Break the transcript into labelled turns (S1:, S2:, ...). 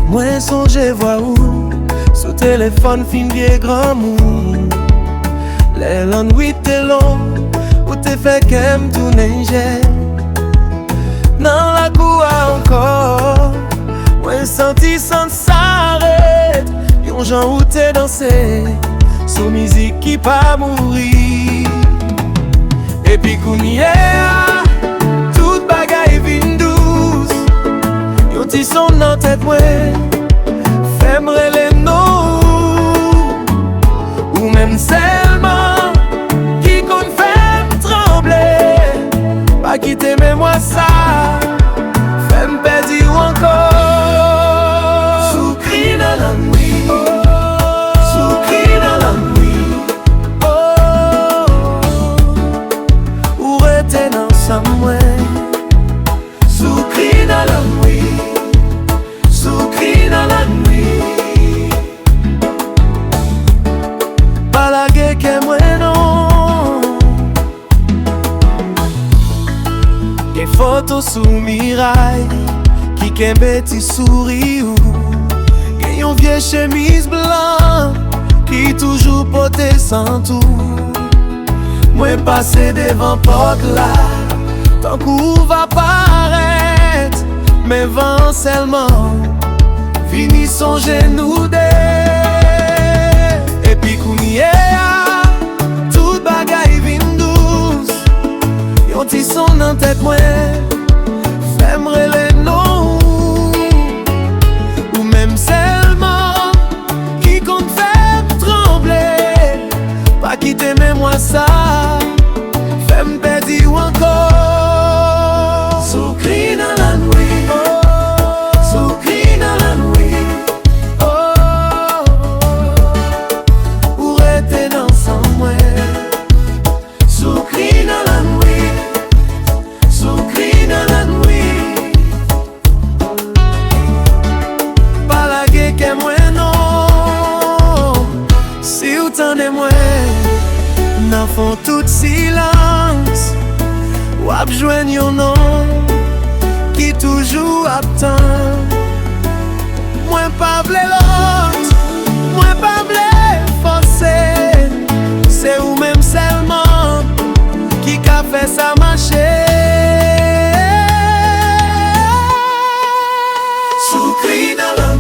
S1: Moi songe voir où sous téléphone fin vieux grand monde. Les nuits t'es long ou t'es fait qu'aime tout neige. Dans la cour encore, moi senti sans s'arrête. Yon gens où t'es dansé sous musique qui pas mourir. Et puis kounia toute bagaille vin douce. Yon ti son dans tête moi fèmre les nous. Ou même seulement qui kon fèm trembler. Pas quitter mais moi ça fèm perdre ou encore. Soukri dans la nuit, soukri dans la nuit. Ou rete dans sa mouin. Soukri dans la nuit, soukri dans la nuit. Pas la guerre que moi non. Des photos sous mirail qui kembe ti souris ou. Yon vieux chemise blanc qui toujours porté sans tout. Moi passé devant porte là, tant qu'on va paraître. Mais vent seulement fini songer nous deux. Et puis kounia toute bagaille vin douce. Yon ti son dans tête moi fèmre les noms. Ou même seulement qui compte faire trembler. Pas quitter mais moi ça fèm perdre ou encore. Soukri dans la nuit, soukri dans la nuit. Ou rete dans son moi. Soukri dans la nuit, soukri dans la nuit. Pas la guerre que moi non. Si ou tendez moi n'en font tout silence. Ou abjoigne yon nom qui toujours attend. Moi pas vle l'autre, moi pas vle forcer. C'est ou même seulement qui qu'a fait ça marcher. Soukri dans la